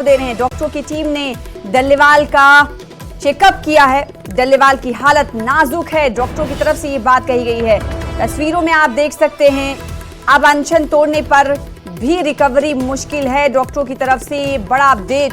दे रहे हैं। डॉक्टरों की टीम ने डल्लेवाल का चेकअप किया है। डल्लेवाल की हालत नाजुक है, डॉक्टरों की तरफ से ये बात कही गई है। तस्वीरों में आप देख सकते हैं, अब अनशन तोड़ने पर भी रिकवरी मुश्किल है। डॉक्टरों की तरफ से ये बड़ा अपडेट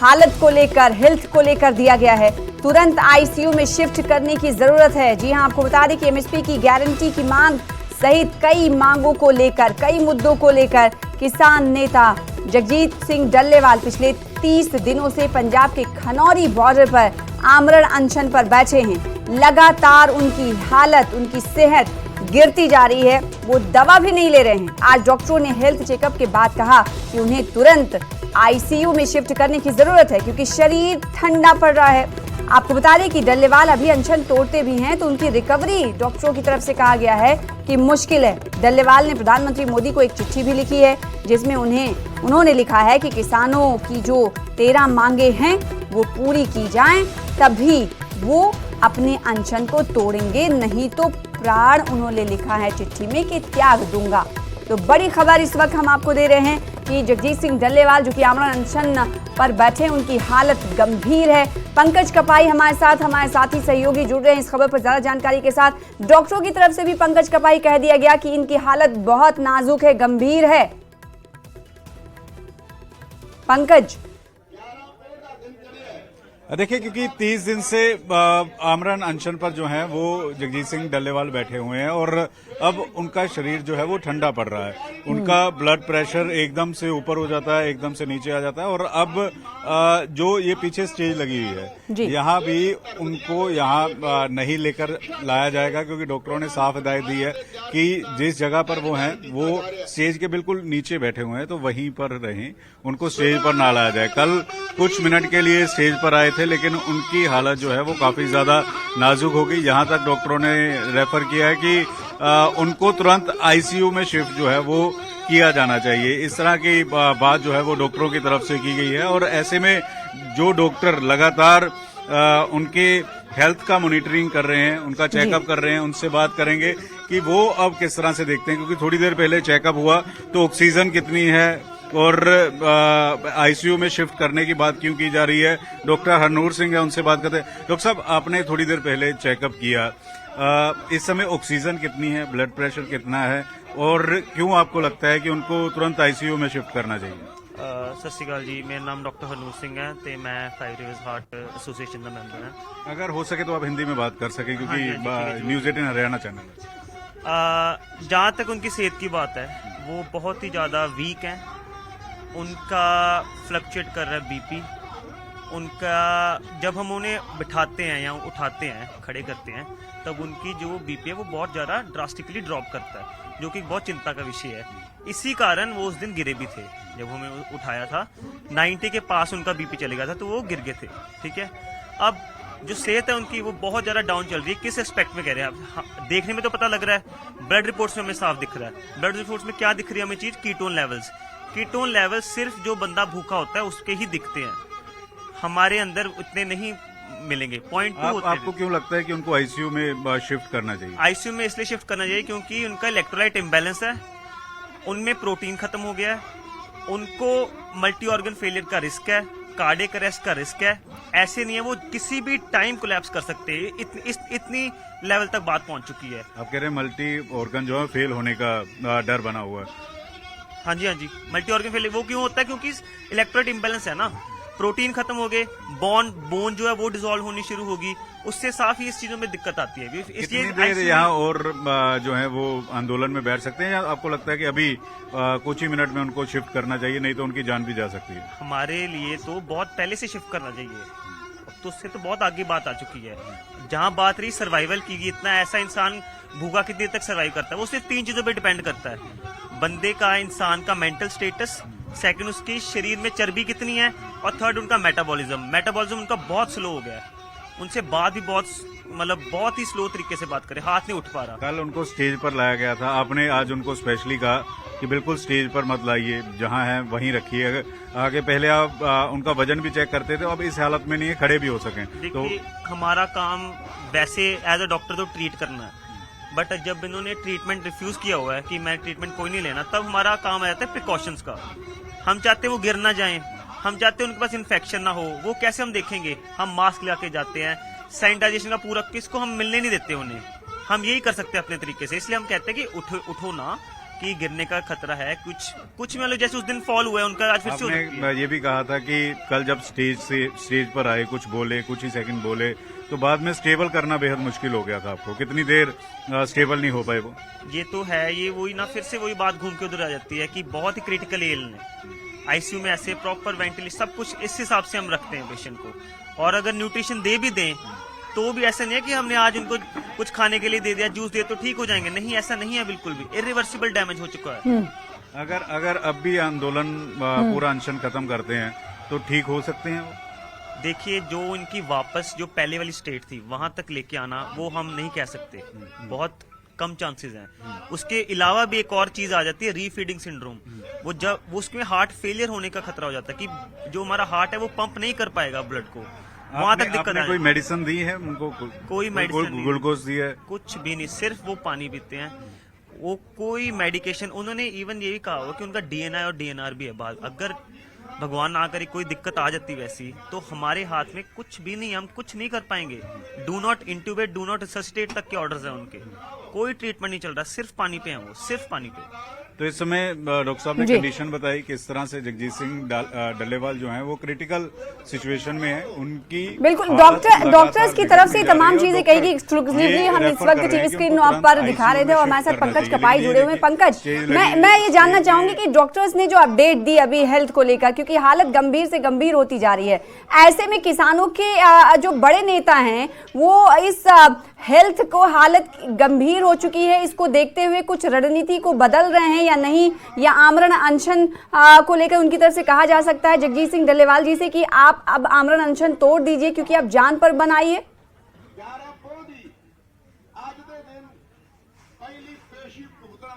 हालत को लेकर, हेल्थ को लेकर दिया गया है। तुरंत आईसीयू में शिफ्ट करने की जरूरत है। जी हां, आपको बता दें कि एमएसपी की गारंटी की मांग सहित कई मांगों को लेकर, कई मुद्दों को लेकर किसान नेता जगजीत सिंह डल्लेवाल पिछले 30 दिनों से पंजाब के खनौरी बॉर्डर पर आमरण अनशन पर बैठे हैं। लगातार उनकी हालत, उनकी सेहत गिरती जा रही है। वो दवा भी नहीं ले रहे हैं। आज डॉक्टरों ने हेल्थ चेकअप के बाद कहा कि उन्हें तुरंत आईसीयू में शिफ्ट करने की जरूरत है क्योंकि शरीर ठंडा पड़ रहा है। आपको बता दें कि डल्लेवाल अभी अनशन तोड़ते भी हैं तो उनकी रिकवरी डॉक्टरों की तरफ से कहा गया है कि मुश्किल है। डल्लेवाल ने प्रधानमंत्री मोदी को एक चिट्ठी भी लिखी है जिसमें उन्होंने लिखा है कि किसानों की जो 13 मांगे हैं वो पूरी की जाएं, तभी वो अपने अनशन को तोड़ेंगे, नहीं तो प्राण उन्होंने लिखा है चिट्ठी में कि त्याग दूंगा। तो बड़ी खबर इस वक्त हम आपको दे रहे हैं कि जगजीत सिंह डल्लेवाल जो कि आमरण अनशन पर बैठे, उनकी हालत गंभीर है। पंकज कपाई हमारे साथी सहयोगी जुड़ रहे हैं इस खबर पर ज्यादा जानकारी के साथ। डॉक्टरों की तरफ से भी पंकज कपाई कह दिया गया कि इनकी हालत बहुत नाजुक है, गंभीर है। पंकज, देखिए, क्योंकि 30 दिन से आमरण अनशन पर जो है वो जगजीत सिंह डल्लेवाल बैठे हुए हैं और अब उनका शरीर जो है वो ठंडा पड़ रहा है। उनका ब्लड प्रेशर एकदम से ऊपर हो जाता है, एकदम से नीचे आ जाता है। और अब जो ये पीछे स्टेज लगी हुई है, यहाँ भी उनको यहाँ नहीं लेकर लाया जाएगा क्योंकि डॉक्टरों ने साफ हिदायत दी है कि जिस जगह पर वो हैं वो स्टेज के बिल्कुल नीचे बैठे हुए हैं, तो वहीं पर रहें, उनको स्टेज पर ना लाया जाए। कल कुछ मिनट के लिए स्टेज पर आए थे लेकिन उनकी हालत जो है वो काफी ज्यादा नाजुक हो गई। यहां तक डॉक्टरों ने रेफर किया है कि उनको तुरंत आईसीयू में शिफ्ट जो है वो किया जाना चाहिए। इस तरह की बात जो है वो डॉक्टरों की तरफ से की गई है। और ऐसे में जो डॉक्टर लगातार उनके हेल्थ का मॉनिटरिंग कर रहे हैं, उनका चेकअप कर रहे हैं, उनसे बात करेंगे कि वो अब किस तरह से देखते हैं। क्योंकि थोड़ी देर पहले चेकअप हुआ तो ऑक्सीजन कितनी है और आईसीयू में शिफ्ट करने की बात क्यों की जा रही है। डॉक्टर हरनूर सिंह है, उनसे बात करते हैं। डॉक्टर साहब, आपने थोड़ी देर पहले चेकअप किया, इस समय ऑक्सीजन कितनी है, ब्लड प्रेशर कितना है और क्यों आपको लगता है कि उनको तुरंत आईसीयू में शिफ्ट करना चाहिए? सत श्री अकाल जी, मेरा नाम डॉक्टर हरनूर सिंह है तो मैं 5 रिवर्स हार्ट एसोसिएशन का मेंबर है। अगर हो सके तो आप हिंदी में बात कर सकें क्योंकि न्यूज 18 हरियाणा चैनल है। जहाँ तक उनकी सेहत की बात है वो बहुत ही ज़्यादा वीक है। उनका फ्लक्चुएट कर रहा है बीपी। उनका जब हम उन्हें बिठाते हैं या उठाते हैं, खड़े करते हैं, तब उनकी जो बीपी है वो बहुत ज़्यादा ड्रास्टिकली ड्रॉप करता है, जो कि बहुत चिंता का विषय है। इसी कारण वो उस दिन गिरे भी थे। जब हमें उठाया था 90 के पास उनका बीपी चले गया था तो वो गिर गए थे। ठीक है, अब जो सेहत है उनकी वो बहुत ज़्यादा डाउन चल रही है। किस एस्पेक्ट में कह रहे हैं आप? हाँ, देखने में तो पता लग रहा है, ब्लड रिपोर्ट्स में हमें साफ दिख रहा है। ब्लड रिपोर्ट्स में क्या दिख रही है हमें चीज़? Ketone levels. कीटोन लेवल सिर्फ जो बंदा भूखा होता है उसके ही दिखते हैं, हमारे अंदर उतने नहीं मिलेंगे। पॉइंट 2 आपको क्यों लगता है कि उनको आईसीयू में शिफ्ट करना चाहिए? आईसीयू में इसलिए शिफ्ट करना चाहिए क्योंकि उनका इलेक्ट्रोलाइट इम्बैलेंस है, उनमें प्रोटीन खत्म हो गया है, उनको मल्टी ऑर्गन फेलियर का रिस्क है, कार्डियक अरेस्ट का रिस्क है। ऐसे नहीं है, वो किसी भी टाइम कोलैप्स कर सकते हैं। इतनी लेवल तक बात पहुंच चुकी है। आप कह रहे हैं मल्टी ऑर्गन जो है फेल होने का डर बना हुआ है? हाँ जी, मल्टी ऑर्गन फेलियर वो क्यों होता है? क्योंकि इलेक्ट्रोलाइट इम्बैलेंस है ना, प्रोटीन खत्म हो गए, बोन जो है वो डिसॉल्व होनी शुरू होगी, उससे साफ ही इस चीजों में दिक्कत आती है। कितनी देर यहाँ और जो है वो आंदोलन में बैठ सकते हैं या आपको लगता है कि अभी कुछ ही मिनट में उनको शिफ्ट करना चाहिए, नहीं तो उनकी जान भी जा सकती है? हमारे लिए तो बहुत पहले से शिफ्ट करना चाहिए, तो उससे तो बहुत आगे बात आ चुकी है। जहाँ बात रही सर्वाइवल की, इतना ऐसा इंसान भूखा कितनी देर तक सर्वाइव करता है, वो सिर्फ 3 चीजों पर डिपेंड करता है। बंदे का, इंसान का मेंटल स्टेटस, सेकंड उसकी शरीर में चर्बी कितनी है, और थर्ड उनका मेटाबॉलिज्म उनका बहुत स्लो हो गया है। उनसे बात भी बहुत ही स्लो तरीके से बात करे, हाथ नहीं उठ पा रहा। कल उनको स्टेज पर लाया गया था, आपने आज उनको स्पेशली कहा कि बिल्कुल स्टेज पर मत लाइए, जहां है वहीं रखिए। आगे पहले आप उनका वजन भी चेक करते थे, अब इस हालत में नहीं है, खड़े भी हो सकें। तो हमारा काम वैसे एज अ डॉक्टर तो ट्रीट करना है, बट जब इन्होंने ट्रीटमेंट रिफ्यूज किया हुआ है कि मैं ट्रीटमेंट कोई नहीं लेना, तब हमारा काम आ जाता है प्रिकॉशंस का। हम चाहते हैं वो गिर ना जाएं, हम चाहते हैं उनके पास इन्फेक्शन ना हो, वो कैसे हम देखेंगे? हम मास्क लगा के जाते हैं, सैनिटाइजेशन का पूरा, किसको हम मिलने नहीं देते उन्हें। हम यही कर सकते हैं अपने तरीके से, इसलिए हम कहते हैं कि उठो ना, कि गिरने का खतरा है। कुछ मतलब जैसे उस दिन फॉल हुआ है उनका, आज फिर से आपने ये भी कहा था कि कल जब स्टेज पर आए, कुछ बोले, कुछ ही सेकंड बोले, तो बाद में स्टेबल करना बेहद मुश्किल हो गया था आपको। कितनी देर स्टेबल नहीं हो पाए वो? ये तो है, ये वही ना, फिर से वही बात घूम के उधर आ जाती है कि बहुत ही क्रिटिकल इलनेस, आईसीयू में ऐसे प्रॉपर वेंटिलेशन सब कुछ इस हिसाब से हम रखते हैं पेशेंट को। और अगर न्यूट्रिशन दे भी दें तो भी ऐसा नहीं है कि हमने आज उनको कुछ खाने के लिए दे दिया, जूस दिया तो ठीक हो जाएंगे, नहीं, ऐसा नहीं है बिल्कुल भी। इरिवर्सिबल डैमेज हो चुका है। अगर अब भी आंदोलन पूरा अनशन खत्म करते हैं तो ठीक हो सकते हैं वो? देखिए, जो इनकी वापस जो पहले वाली स्टेट थी वहां तक लेके आना, वो हम नहीं कह सकते, बहुत कम चांसेस हैं। उसके अलावा भी एक और चीज आ जाती है, रीफीडिंग सिंड्रोम। वो जब उसमें हार्ट फेलियर होने का खतरा हो जाता है कि जो हमारा हार्ट है वो पंप नहीं कर पाएगा ब्लड को, वहां तक दिक्कत है। कोई मेडिसिन दी है उनको? कोई मेडिसिन, ग्लूकोज दी है? कुछ भी नहीं, सिर्फ वो पानी पीते हैं। वो कोई मेडिकेशन, उन्होंने इवन ये भी कहा हुआ कि उनका डीएनआई और डीएनआर भी है। अगर भगवान ना करे कोई दिक्कत आ जाती वैसी, तो हमारे हाथ में कुछ भी नहीं, हम कुछ नहीं कर पाएंगे। Do not intubate, do not resuscitate तक के ऑर्डर्स हैं उनके। कोई ट्रीटमेंट नहीं चल रहा, सिर्फ पानी पे हैं वो, सिर्फ पानी पे। तो इस समय डॉक्टर साहब ने कंडीशन बताई किस तरह से जगजीत सिंह डल्लेवाल जो हैं वो क्रिटिकल सिचुएशन में है। उनकी बिल्कुल डॉक्टर्स की तरफ से तमाम चीजें कहेगी एक्सक्लूसिवली हम इस वक्त टीवी स्क्रीन पर दिखा रहे थे और हमारे साथ पंकज कपाई जुड़े हुए हैं। पंकज, मैं ये जानना चाहूंगी कि डॉक्टर्स ने जो अपडेट दी अभी हेल्थ को लेकर, क्योंकि हालत गंभीर से गंभीर होती जा रही है, ऐसे में किसानों के जो बड़े नेता हैं वो इस हेल्थ को, हालत गंभीर हो चुकी है, इसको देखते हुए कुछ रणनीति को बदल रहे हैं या नहीं, या आमरण अनशन को लेकर उनकी तरफ से कहा जा सकता है जगजीत सिंह डल्लेवाल जी से कि आप अब आमरण अनशन तोड़ दीजिए क्योंकि आप जान पर बनाइए?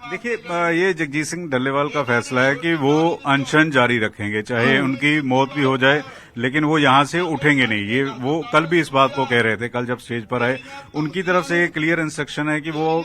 देखिए, ये जगजीत सिंह डल्लेवाल का फैसला है कि वो अनशन जारी रखेंगे, चाहे उनकी मौत भी हो जाए, लेकिन वो यहाँ से उठेंगे नहीं। ये वो कल भी इस बात को कह रहे थे, कल जब स्टेज पर आए उनकी तरफ से एक क्लियर इंस्ट्रक्शन है कि वो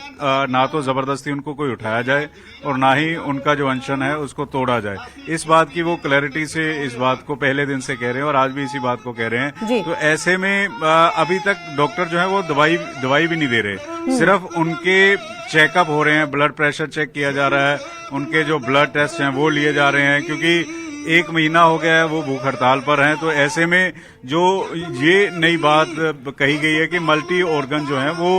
ना तो जबरदस्ती उनको कोई उठाया जाए और ना ही उनका जो अनशन है उसको तोड़ा जाए। इस बात की वो क्लैरिटी से इस बात को पहले दिन से कह रहे हैं और आज भी इसी बात को कह रहे हैं। तो ऐसे में अभी तक डॉक्टर जो है वो दवाई भी नहीं दे रहे, सिर्फ उनके चेकअप हो रहे हैं, ब्लड प्रेशर चेक किया जा रहा है, उनके जो ब्लड टेस्ट हैं वो लिए जा रहे हैं, क्योंकि 1 महीना हो गया है वो भूख हड़ताल पर हैं। तो ऐसे में जो ये नई बात कही गई है कि मल्टी ऑर्गन जो है वो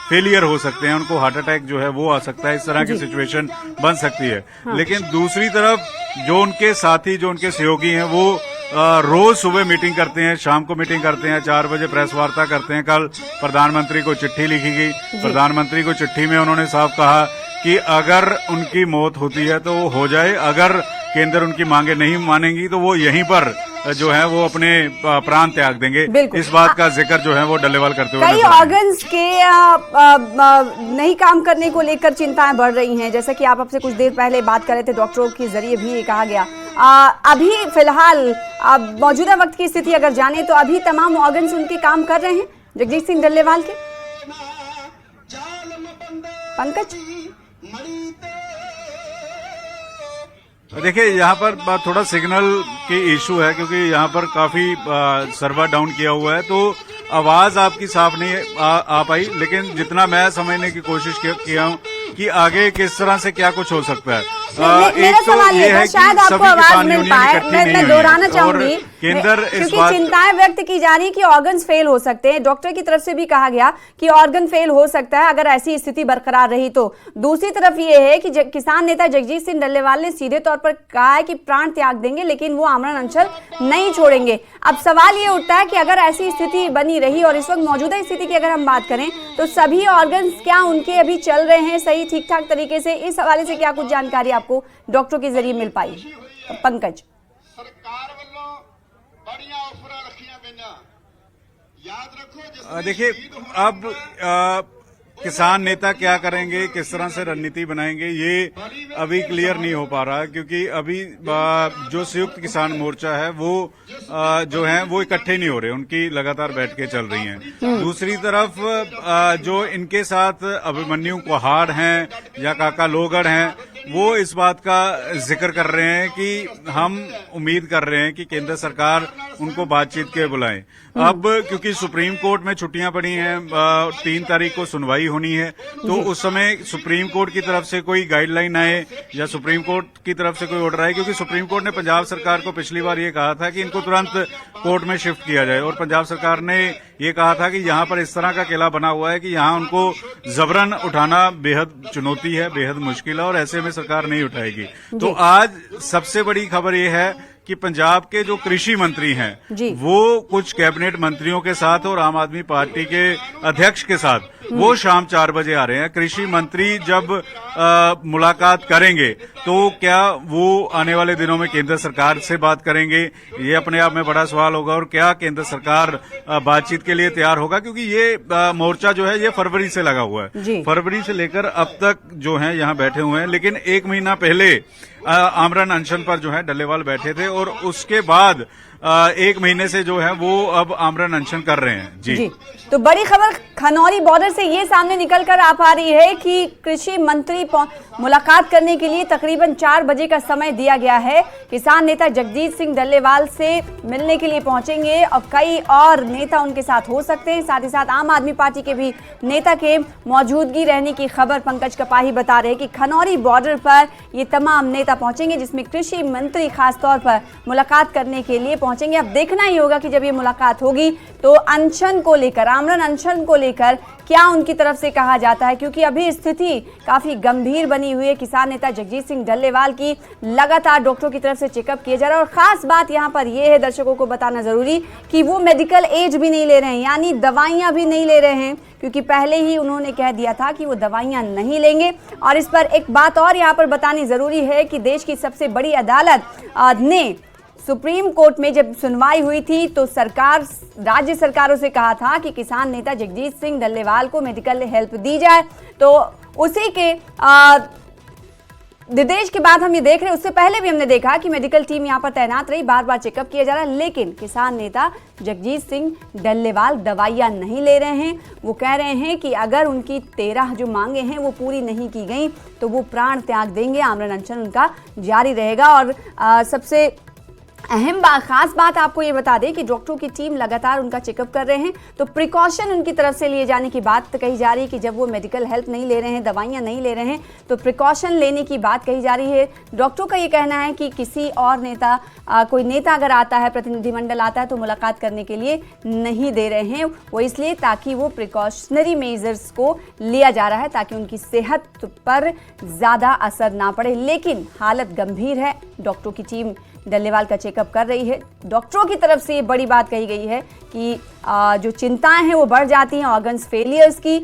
फेलियर हो सकते हैं, उनको हार्ट अटैक जो है वो आ सकता है, इस तरह की सिचुएशन बन सकती है। लेकिन दूसरी तरफ जो उनके साथी, जो उनके सहयोगी हैं, वो रोज सुबह मीटिंग करते हैं, शाम को मीटिंग करते हैं, 4 बजे प्रेस वार्ता करते हैं। कल प्रधानमंत्री को चिट्ठी लिखी गई, प्रधानमंत्री को चिट्ठी में उन्होंने साफ कहा कि अगर उनकी मौत होती है तो वो हो जाए, अगर केंद्र उनकी मांगे नहीं मानेंगी तो वो यहीं पर जो है वो अपने प्राण त्याग देंगे। इस बात का जिक्र जो है वो डल्लेवाल करते हुए कई ऑर्गन्स के नहीं काम करने को लेकर चिंताएं बढ़ रही हैं, जैसा कि आप आपसे कुछ देर पहले बात कर रहे थे, डॉक्टरों के जरिए भी ये कहा गया। अभी फिलहाल मौजूदा वक्त की स्थिति अगर जाने तो अभी तमाम ऑर्गन्स उनके काम कर रहे हैं जगजीत सिंह डल्लेवाल के? पंकज, देखिए, यहाँ पर थोड़ा सिग्नल की इशू है, क्योंकि यहाँ पर काफी सर्वर डाउन किया हुआ है, तो आवाज आपकी साफ नहीं आ पाई। लेकिन जितना मैं समझने की कोशिश किया हूँ कि आगे किस तरह से क्या कुछ हो सकता है। एक तो ये है कि शायद आपको आवाज मिल पाए, मैं दोहराना चाहूंगी क्योंकि चिंताएं व्यक्त की जा रही कि ऑर्गन्स फेल हो सकते हैं। डॉक्टर की तरफ से भी कहा गया कि ऑर्गन फेल हो सकता है अगर ऐसी स्थिति बरकरार रही तो। दूसरी तरफ ये है कि किसान नेता जगजीत सिंह डल्लेवाल ने सीधे तौर पर कहा है कि प्राण त्याग देंगे, लेकिन वो आमरण अनशन नहीं छोड़ेंगे। अब सवाल ये उठता है कि अगर ऐसी स्थिति बनी रही और इस वक्त मौजूदा स्थिति की अगर हम बात करें तो सभी ऑर्गन्स क्या उनके अभी चल रहे हैं सही ठीक ठाक तरीके से? इस हवाले से क्या कुछ जानकारी आपको डॉक्टरों के जरिए मिल पाई? पंकज, देखिए, अब किसान नेता क्या करेंगे, किस तरह से रणनीति बनाएंगे, ये अभी क्लियर नहीं हो पा रहा, क्योंकि अभी जो संयुक्त किसान मोर्चा है वो जो है वो इकट्ठे नहीं हो रहे, उनकी लगातार बैठकें चल रही हैं। दूसरी तरफ जो इनके साथ अभिमन्यु कुहाड़ हैं या काका लोगढ़ हैं, वो इस बात का जिक्र कर रहे हैं कि हम उम्मीद कर रहे हैं कि केंद्र सरकार उनको बातचीत के बुलाए। अब क्योंकि सुप्रीम कोर्ट में छुट्टियां पड़ी हैं, 3 तारीख को सुनवाई होनी है, तो उस समय सुप्रीम कोर्ट की तरफ से कोई गाइडलाइन आए या सुप्रीम कोर्ट की तरफ से कोई ऑर्डर आए, क्योंकि सुप्रीम कोर्ट ने पंजाब सरकार को पिछली बार ये कहा था कि इनको तुरंत कोर्ट में शिफ्ट किया जाए, और पंजाब सरकार ने ये कहा था कि यहाँ पर इस तरह का किला बना हुआ है कि यहाँ उनको जबरन उठाना बेहद चुनौती है, बेहद मुश्किल है, और ऐसे में सरकार नहीं उठाएगी। तो आज सबसे बड़ी खबर ये है कि पंजाब के जो कृषि मंत्री हैं वो कुछ कैबिनेट मंत्रियों के साथ और आम आदमी पार्टी के अध्यक्ष के साथ वो शाम 4 बजे आ रहे हैं। कृषि मंत्री जब मुलाकात करेंगे तो क्या वो आने वाले दिनों में केंद्र सरकार से बात करेंगे, ये अपने आप में बड़ा सवाल होगा। और क्या केंद्र सरकार बातचीत के लिए तैयार होगा, क्योंकि ये मोर्चा जो है ये फरवरी से लगा हुआ है, फरवरी से लेकर अब तक जो है यहाँ बैठे हुए हैं। लेकिन 1 महीना पहले आमरण अनशन पर जो है डल्लेवाल बैठे थे, और उसके बाद 1 महीने से जो है वो अब आमरण अनशन कर रहे हैं। जी। तो बड़ी खबर खनौरी बॉर्डर से ये सामने निकल कर आ पा रही है कि कृषि मंत्री मुलाकात करने के लिए तकरीबन 4 बजे का समय दिया गया है। किसान नेता जगजीत सिंह डल्लेवाल से मिलने के लिए पहुंचेंगे और कई और नेता उनके साथ हो सकते हैं। साथ ही साथ आम आदमी पार्टी के भी नेता के मौजूदगी रहने की खबर पंकज कपाही बता रहे हैं कि खनौरी बॉर्डर पर ये तमाम नेता पहुंचेंगे, जिसमें कृषि मंत्री खासतौर पर मुलाकात करने के लिए पहुंचेंगे। अब देखना ही होगा कि जब ये मुलाकात होगी तो अनशन को लेकर, आमरण अनशन को लेकर क्या उनकी तरफ से कहा जाता है, क्योंकि अभी स्थिति काफी गंभीर बनी हुई है। किसान नेता जगजीत सिंह डल्लेवाल की लगातार डॉक्टरों की तरफ से चेकअप किया जा रहा है, और खास बात यहां पर यह है, दर्शकों को बताना जरूरी, कि वो मेडिकल एज भी नहीं ले रहे हैं, यानी दवाइयां भी नहीं ले रहे हैं, क्योंकि पहले ही उन्होंने कह दिया था कि वो दवाइयां नहीं लेंगे। और इस पर एक बात और यहां पर बतानी जरूरी है कि देश की सबसे बड़ी अदालत ने सुप्रीम कोर्ट में जब सुनवाई हुई थी तो सरकार, राज्य सरकारों से कहा था कि किसान नेता जगजीत सिंह डल्लेवाल को मेडिकल हेल्प दी जाए। तो उसी के निर्देश के बाद हम ये देख रहे हैं, उससे पहले भी हमने देखा कि मेडिकल टीम यहाँ पर तैनात रही, बार बार चेकअप किया जा रहा है, लेकिन किसान नेता जगजीत सिंह डल्लेवाल दवाइयां नहीं ले रहे हैं। वो कह रहे हैं कि अगर उनकी 13 जो मांगे हैं वो पूरी नहीं की गई तो वो प्राण त्याग देंगे, आमरण अनशन उनका जारी रहेगा। और सबसे अहम बात, खास बात आपको ये बता दें कि डॉक्टरों की टीम लगातार उनका चेकअप कर रहे हैं, तो प्रिकॉशन उनकी तरफ से लिए जाने की बात कही जा रही है कि जब वो मेडिकल हेल्प नहीं ले रहे हैं, दवाइयां नहीं ले रहे हैं, तो प्रिकॉशन लेने की बात कही जा रही है। डॉक्टरों का ये कहना है कि किसी और नेता, कोई नेता अगर आता है, प्रतिनिधिमंडल आता है, तो मुलाकात करने के लिए नहीं दे रहे हैं। वो इसलिए ताकि वो प्रिकॉशनरी मेजर्स को लिया जा रहा है ताकि उनकी सेहत पर ज़्यादा असर ना पड़े। लेकिन हालत गंभीर है, डॉक्टरों की टीम डल्लेवाल का चेकअप कर रही है। डॉक्टरों की तरफ से ये बड़ी बात कही गई है कि जो चिंताएं हैं वो बढ़ जाती हैं ऑर्गन्स फेलियर्स की।